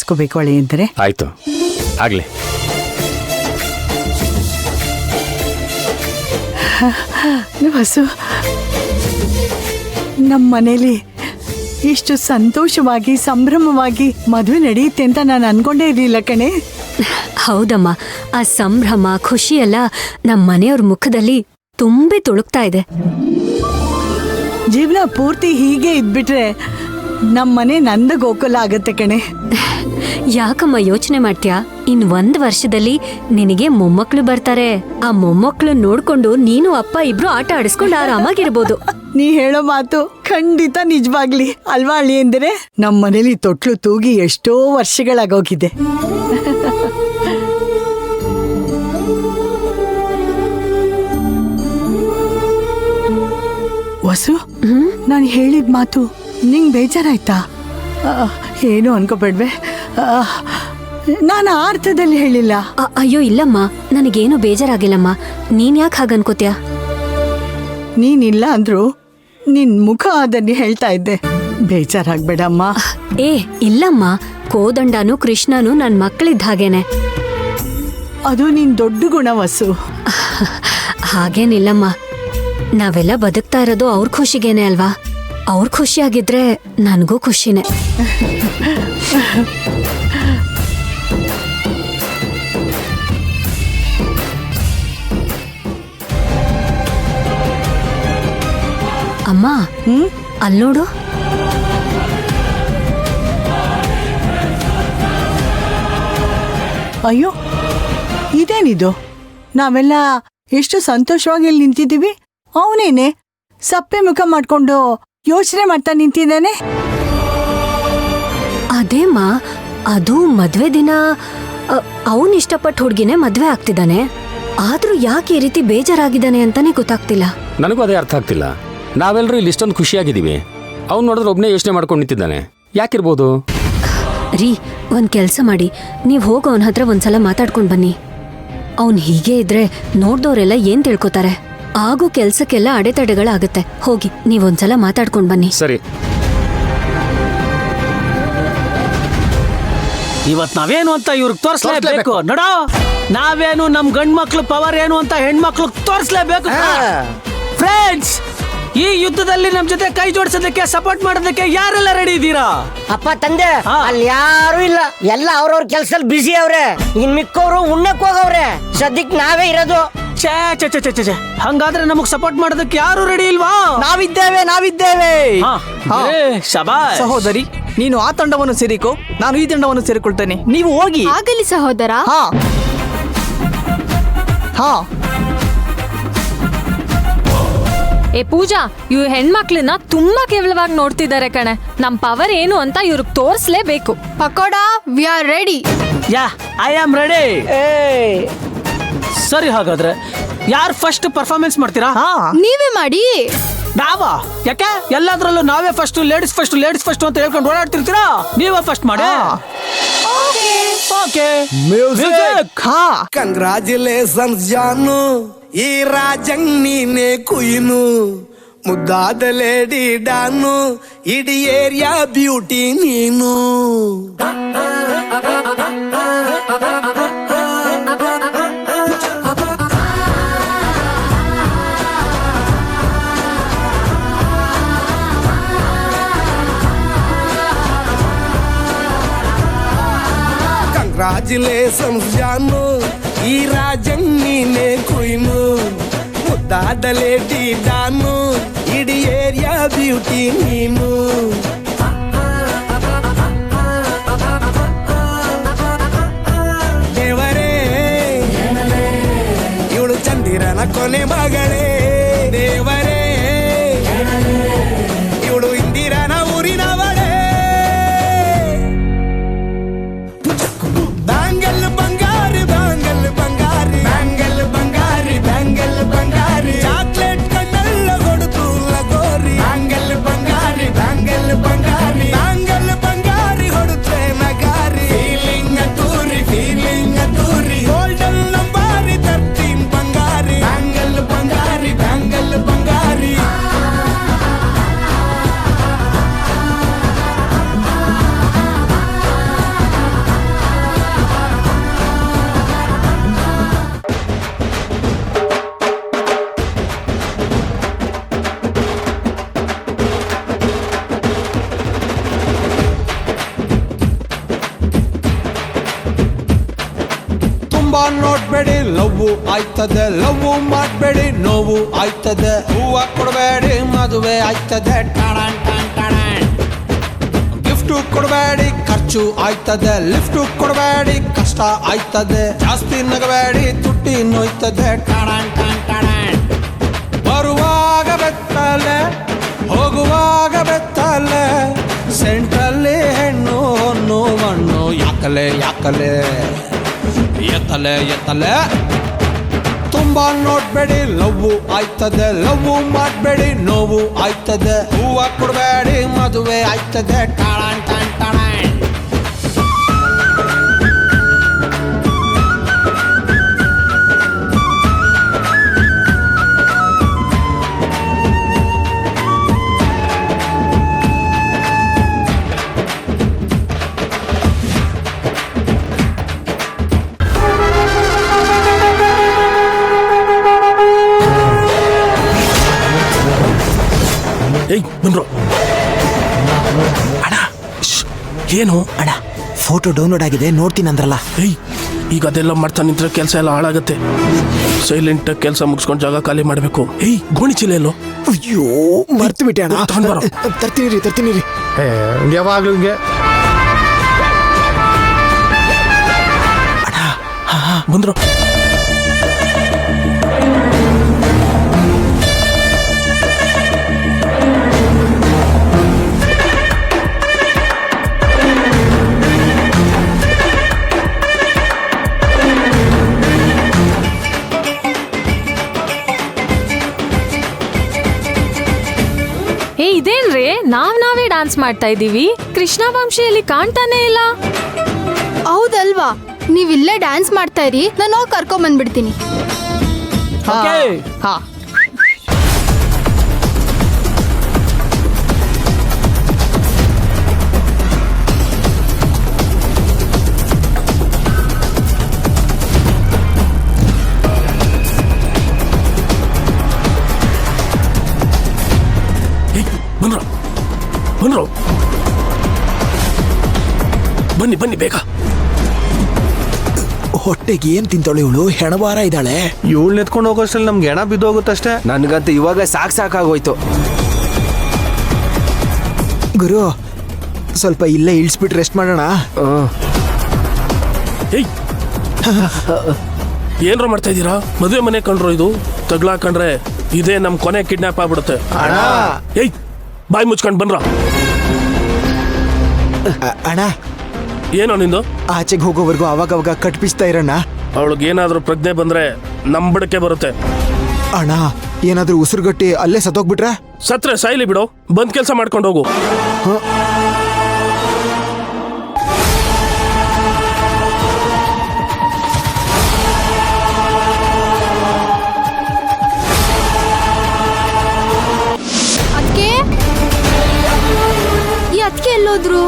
ಮಾಡಿಸ್ಕೋಬೇಕು ಅಳಿ ಅಂದರೆ. ಆಯ್ತು, ಆಗ್ಲಿ. ವಸು, ನಮ್ಮ ಮನೇಲಿ ಇಷ್ಟು ಸಂತೋಷವಾಗಿ ಸಂಭ್ರಮವಾಗಿ ಮದುವೆ ನಡೆಯುತ್ತೆ ಅಂತ ನಾನು ಅನ್ಕೊಂಡೇ ಇರಲಿಲ್ಲ ಕಣೆ. ಹೌದಮ್ಮ, ಆ ಸಂಭ್ರಮ ಖುಷಿ ಎಲ್ಲ ನಮ್ಮ ಮನೆಯವ್ರ ಮುಖದಲ್ಲಿ ತುಂಬಿ ತುಳುಕ್ತಾ ಇದೆ. ಜೀವನ ಪೂರ್ತಿ ಹೀಗೆ ಇದ್ಬಿಟ್ರೆ ನಮ್ಮ ಮನೆ ನಂದ ಗೋಕುಲ ಆಗತ್ತೆ ಕಣೆ. ಯಾಕಮ್ಮ ಯೋಚನೆ ಮಾಡ್ತೀಯಾ? ಇನ್ 1 ವರ್ಷದಲ್ಲಿ ನಿನಗೆ ಮೊಮ್ಮಕ್ಳು ಬರ್ತಾರೆ. ಆ ಮೊಮ್ಮಕ್ಳು ನೋಡ್ಕೊಂಡು ನೀನು ಅಪ್ಪ ಇಬ್ರು ಆಟ ಆಡಿಸ್ಕೊಂಡು ಆರಾಮಾಗಿರ್ಬೋದು. ನೀ ಹೇಳೋ ಮಾತು ಖಂಡಿತ ನಿಜವಾಗ್ಲಿ ಅಲ್ವಾ ಅಳಿ ಎಂದರೆ? ನಮ್ಮ ಮನೇಲಿ ತೊಟ್ಲು ತೂಗಿ ಎಷ್ಟೋ ವರ್ಷಗಳಾಗೋಗಿದೆ. ವಸು, ನಾನು ಹೇಳಿದ ಮಾತು ನಿಂಗೆ ಬೇಜಾರಾಯ್ತಾ? ಏನು ಅನ್ಕೋಬೇಡ್ವೆ, ನಾನು ಆ ಅರ್ಥದಲ್ಲಿ ಹೇಳಿಲ್ಲ. ಅಯ್ಯೋ ಇಲ್ಲಮ್ಮ, ನನಗೇನು ಬೇಜಾರಾಗಿಲ್ಲಮ್ಮ. ನೀನ್ ಯಾಕೆ ಹಾಗನ್ಕೋತ್ಯಾ? ನೀನಿಲ್ಲ ಅಂದ್ರು ನಿನ್ ಮುಖ ಅದನ್ನೇ ಹೇಳ್ತಾ ಇದ್ದೆ. ಬೇಜಾರಾಗ್ಬೇಡಮ್ಮ. ಏ ಇಲ್ಲಮ್ಮ, ಕೋದಂಡನು ಕೃಷ್ಣನು ನನ್ ಮಕ್ಕಳಿದ್ದ ಹಾಗೇನೆ. ಅದು ನಿನ್ ದೊಡ್ಡ ಗುಣ ವಸು. ಹಾಗೇನಿಲ್ಲಮ್ಮ, ನಾವೆಲ್ಲ ಬದುಕ್ತಾ ಇರೋದು ಅವ್ರ ಖುಷಿಗೇನೆ ಅಲ್ವಾ? ಅವ್ರ ಖುಷಿಯಾಗಿದ್ರೆ ನನಗೂ ಖುಷಿನೇ. ಅಮ್ಮ, ಅಲ್ಲೋಡು. ಅಯ್ಯೋ, ಇದೇನಿದು? ನಾವೆಲ್ಲ ಎಷ್ಟು ಸಂತೋಷವಾಗಿ ಇಲ್ಲಿ ನಿಂತಿದ್ದೀವಿ, ಅವನೇನೆ ಸಪ್ಪೆ ಮುಖ ಮಾಡ್ಕೊಂಡು ಯೋಚನೆ ಮಾಡ್ತಾ ನಿಂತಿದ್ದಾನೆ. ಅದೇಮ್ಮ, ಅದು ಮದ್ವೆ ದಿನ ಅವನ್ ಇಷ್ಟಪಟ್ಟ ಹುಡ್ಗಿನೇ ಮದ್ವೆ ಆಗ್ತಿದ್ದಾನೆ. ಆದ್ರೂ ಯಾಕೆ ಈ ರೀತಿ ಬೇಜಾರಾಗಿದ್ದಾನೆ ಅಂತಾನೆ ಗೊತ್ತಾಗ್ತಿಲ್ಲ. ನನಗೂ ಅದೇ ಅರ್ಥ ಆಗ್ತಿಲ್ಲ. ನಾವೆಲ್ಲರೂ ಇಲ್ಲಿ ಇಷ್ಟೊಂದು ಖುಷಿಯಾಗಿದ್ದೀವಿ, ಅವ್ನು ನೋಡಿದ್ರೆ ಒಬ್ಬನೇ ಯೋಚನೆ ಮಾಡ್ಕೊಂಡು ನಿಂತಿದ್ದಾನೆ. ಯಾಕಿರ್ಬೋದು? ರೀ, ಒಂದ್ ಕೆಲ್ಸ ಮಾಡಿ, ನೀವ್ ಹೋಗೋ ಅವನ ಹತ್ರ ಒಂದ್ಸಲ ಮಾತಾಡ್ಕೊಂಡ್ ಬನ್ನಿ. ಅವ್ನ್ ಹೀಗೆ ಇದ್ರೆ ನೋಡ್ದವ್ರೆಲ್ಲ ಏನ್ ತಿಳ್ಕೊತಾರೆ. ಆಗೋ ಕೆಲ್ಸಕ್ಕೆಲ್ಲ ಅಡೆತಡೆಗಳಾಗತ್ತೆ. ಹೋಗಿ ನೀವೊಂದ್ಸಲ ಮಾತಾಡ್ಕೊಂಡ್ ಬನ್ನಿ. ಸರಿ. ಇವತ್ ನಾವೇನು ಅಂತ ಇವ್ರಿಗೆ ತೋರಿಸ್ಲೇಬೇಕು. ನೋಡೋ, ನಾವೇನು ನಮ್ ಗಂಡ್ ಮಕ್ಳು ಪವರ್ ಏನು ಅಂತ ಹೆಣ್ಮಕ್ಳು ತೋರಿಸ್ಲೇಬೇಕು. ಫ್ರೆಂಡ್ಸ್, ಈ ಯುದ್ಧದಲ್ಲಿ ನಮ್ ಜೊತೆ ಕೈ ಜೋಡಿಸೋದಕ್ಕೆ ಸಪೋರ್ಟ್ ಮಾಡೋದಕ್ಕೆ ಯಾರೆಲ್ಲ ರೆಡಿ ಇದ್ದೀರಾ? ಅಪ್ಪ ತಂದೆ, ಅಲ್ಲಿ ಯಾರು ಇಲ್ಲ, ಎಲ್ಲ ಅವ್ರವ್ರ ಕೆಲ್ಸದಲ್ಲಿ ಬಿಸಿ ಅವ್ರೆ. ಇನ್ ಮಿಕ್ಕವ್ರು ಉಣ್ಣಕ್ ಹೋಗವ್ರೆ. ಸದ್ಯಕ್ ನಾವೇ ಇರೋದು. ಛೇ ಛೇ ಛೇ ಛೇ ಛೇ, ಹಂಗಾದ್ರೆ ನಮಗ್ ಸಪೋರ್ಟ್ ಮಾಡೋದಕ್ಕೆ ಯಾರು ರೆಡಿ ಇಲ್ವಾ? ನಾವಿದ್ದೇವೆ. ಶಬಾಷ್. ಸಹೋದರಿ, ನೀನು ಆ ತಂಡವನ್ನು ಸೇರಿಕೋ, ನಾನು ಈ ತಂಡವನ್ನು ಸೇರಿಕೊಳ್ತೇನೆ. ನೀವು ಹೋಗಿ. ಆಗಲಿ ಸಹೋದರ. ಹಾ. ಏ ಪೂಜಾ, ಇವ್ ಹೆಣ್ಮಕ್ಳನ್ನ ತುಂಬಾ ಕೇವಲವಾಗಿ ನೋಡ್ತಿದ್ದಾರೆ ಕಣೆ. ನಮ್ ಪವರ್ ಏನು ಅಂತ ಇವ್ರಿಗೆ ತೋರ್ಸ್ಲೇಬೇಕು. Pakoda, we are ready. Yeah, I am ready. ಸರಿ, ಹಾಗಾದ್ರೆ ಯಾರು ಫಸ್ಟ್ ಪರ್ಫಾರ್ಮೆನ್ಸ್ ಮಾಡ್ತೀರಾ? ನೀವೇ ಮಾಡಿ. ನಾವಾ? ಯಾಕೆ? ಎಲ್ಲಾದ್ರಲ್ಲೂ ನಾವೇ ಫಸ್ಟ್, ಲೇಡೀಸ್ ಫಸ್ಟ್ ಅಂತ ಹೇಳ್ಕೊಂಡು ಓಡಾಡ್ತಿರ್ತೀರಾ? ನೀವೇ ಫಸ್ಟ್ ಮಾಡಿ. Okay, music. ಕಂಗ್ರಾಚುಲೇಷನ್ಸ್ ಜಾನು, ಈ ರಾಜಂಗ್ ನೀನೆ ಕುಯ್ನು, ಮುದ್ದಾದ ಲೇಡಿ ಡಾನು, ಇಡೀ ಏರಿಯಾ ಬ್ಯೂಟಿ ನೀನು. ಕಂಗ್ರಾಚುಲೇಷನ್ಸ್ ಜಾನು, ಈ ರಾಜಂಗ್ ನೀನೆ ಕುಯ್ನು, ಮುದ್ದಾದ ಲೇಡಿ ಡಾನು, ಇಡೀ ಏರಿಯಾ ಬ್ಯೂಟಿ ನೀನು. ದೇವರೇ, ಇವಳು ಚಂದಿರನ ಕೊನೆ ಮಗಳೇ. ದೇವರೇ, ಇವಳು ಇಂದಿರನ ಊರಿನವಳೇ. ಬ್ಯಾಂಗಲ್ ಬಂಗಾರಿ, ಬ್ಯಾಂಗಲ್ ಬಂಗಾರಿ, ಬ್ಯಾಂಗಲ್ ಬಂಗಾರಿ, ಬ್ಯಾಂಗಲ್ ಬಂಗಾರಿ, ಚಾಕ್ಲೇಟ್ ಕಣ್ಣೆಲ್ಲ ಕೊಡುತ್ತು ಲಗೋರಿ. ಬ್ಯಾಂಗಲ್ ಬಂಗಾರಿ, ಬ್ಯಾಂಗಲ್ ಬಂಗಾರಿ, ಬ್ಯಾಂಗಲ್ ಬಂಗಾರಿ ಹೊಡುತ್ತೆ ನಗಾರಿ. ಫೀಲಿಂಗ್ ತೂರಿ, ಗೋಲ್ಡನ್ ನಂಬಾರಿ 13 ಬಂಗಾರಿ. ಬ್ಯಾಂಗಲ್ ಬಂಗಾರಿ, ನೋಡ್ಬೇಡಿ ಲವ್ ಆಯ್ತದೆ, ಲವ್ ಮಾಡ್ಬೇಡಿ ನೋವು ಆಯ್ತದೆ. ಹೂವ ಕೊಡಬೇಡಿ ಮದುವೆ ಆಯ್ತದೆ, ಟಾಣಾನ್ ಟಾಣ್ ಟಾಣಾನ್. ಗಿಫ್ಟು ಕೊಡಬೇಡಿ ಖರ್ಚು ಆಯ್ತದೆ, ಲಿಫ್ಟು ಕೊಡಬೇಡಿ ಕಷ್ಟ ಆಯ್ತದೆ. ಜಾಸ್ತಿ ನಗಬೇಡಿ ತುಟ್ಟಿ ನೋಯ್ತದೆ, ಟಾಣಾನ್ ಟಾಣ್ ಟಾಣಾನ್. ಬರುವಾಗ ಬೆತ್ತಲೆ ಹೋಗುವಾಗ ಬೆತ್ತಲೆ, ಸೆಂಟ್ರಲ್ಲಿ ಹೆಣ್ಣು ಹೊನ್ನು ಮಣ್ಣು ಯಾಕಲೆ ಯಾಕಲೆ, ಎತ್ತಲೆ ಎತ್ತಲೆ. ತುಂಬಾ ನೋಡ್ಬೇಡಿ ಲವ್ ಆಯ್ತದೆ, ಲವ್ ಮಾಡ್ಬೇಡಿ ನೋವು ಆಯ್ತದೆ. ಹೂವ ಕೊಡಬೇಡಿ ಮದುವೆ ಆಯ್ತದೆ, ಟಾಣಾನ್ ಟಾಣ್ ಟಾಣಾನ್. ಏಯ್ ಬಂದ್ರು ಅಣ್ಣ. ಏನು ಅಣ್ಣ ಫೋಟೋ ಡೌನ್ಲೋಡ್ ಆಗಿದೆ ನೋಡ್ತೀನಿ ಅಂದ್ರಲ್ಲ. ಏಯ್ ಈಗ ಅದೆಲ್ಲ ಮಾಡ್ತಾ ನಿಂತ್ರೆ ಕೆಲಸ ಎಲ್ಲ ಹಾಳಾಗತ್ತೆ. ಸೈಲೆಂಟ್ ಕೆಲಸ ಮುಗಿಸ್ಕೊಂಡು ಜಾಗ ಖಾಲಿ ಮಾಡಬೇಕು. ಏಯ್ ಗೋಣಿ ಚೀಲ ಎಲ್ಲೋ? ಅಯ್ಯೋ ಮರ್ತು ಬಿಟ್ಟೆ ಅಣ್ಣ. ತಗೊಂಡ್ಬರೋ. ತರ್ತೀನಿ ರೀ. ಯಾವಾಗ್ಲೂ ಹಿಂಗೆ ಬಂದ್ರು. ಇದೇನ್ರಿ ನಾವೇ ಡ್ಯಾನ್ಸ್ ಮಾಡ್ತಾ ಇದೀವಿ, ಕೃಷ್ಣ ವಂಶಿಯಲ್ಲಿ ಕಾಣ್ತಾನೆ ಇಲ್ಲ. ಹೌದಲ್ವಾ, ನೀವಿಲ್ಲೇ ಡ್ಯಾನ್ಸ್ ಮಾಡ್ತಾ ಇರಿ, ನಾನು ಹೋಗಿ ಕರ್ಕೊಂಡ್ ಬಂದ್ಬಿಡ್ತೀನಿ. ಹಾ ಬಂದ್ರು ಬಂದ್ರು. ಬನ್ನಿ ಬನ್ನಿ ಬೇಗ. ಹೊಟ್ಟೆಗೆ ಏನ್ ತಿಂತಾಳೆ ಇವಳು? ಹೆಣಬಾರ ಇದ್ದಾಳೆ. ಇವಳು ಎತ್ಕೊಂಡು ಹೋಗೋಷ್ಟರಲ್ಲಿ ನಮ್ಗೆ ಹೆಣ ಬಿದ್ದೋಗುತ್ತಷ್ಟೇ. ನನ್ಗಂತೂ ಇವಾಗ ಸಾಕಾಗೋಯ್ತು. ಗುರು ಸ್ವಲ್ಪ ಇಲ್ಲೇ ಇಳಿಸ್ಬಿಟ್ಟು ರೆಸ್ಟ್ ಮಾಡೋಣ. ಏಯ್ ಏನ್ರ ಮಾಡ್ತಾ ಇದ್ದೀರಾ? ಮದುವೆ ಮನೆ ಕಂಡ್ರು ಇದು ತಗ್ಲಾಕಂಡ್ರೆ ಇದೇ ನಮ್ ಕೊನೆ ಕಿಡ್ನಾಪ್ ಆಗ್ಬಿಡುತ್ತೆ. ಏಯ್ ಬಾಯಿ ಮುಚ್ಕೊಂಡ್ ಬನ್ರ. ಅಣ್ಣ ಏನೋ ನಿಂದು? ಆಚೆಗೆ ಹೋಗೋವರೆಗೂ ಅವಾಗ ಕಟ್ಪಿಸ್ತಾ ಇರೋಣ. ಅವಳಿಗೆ ಏನಾದ್ರೂ ಪ್ರಜ್ಞೆ ಬಂದ್ರೆ ನಂಬಡಕ್ಕೆ ಬರುತ್ತೆ. ಅಣ್ಣ ಏನಾದ್ರೂ ಉಸಿರುಗಟ್ಟಿ ಅಲ್ಲೇ ಸತ್ತೋಗ್ಬಿಟ್ರೆ? ಸತ್ರೆ ಸಾಯ್ಲಿ ಬಿಡು, ಬಂದ್ ಕೆಲಸ ಮಾಡ್ಕೊಂಡು ಹೋಗು. ಅದಕ್ಕೆ ಈ ಅದಕ್ಕೆ ಎಲ್ಲೋದ್ರು?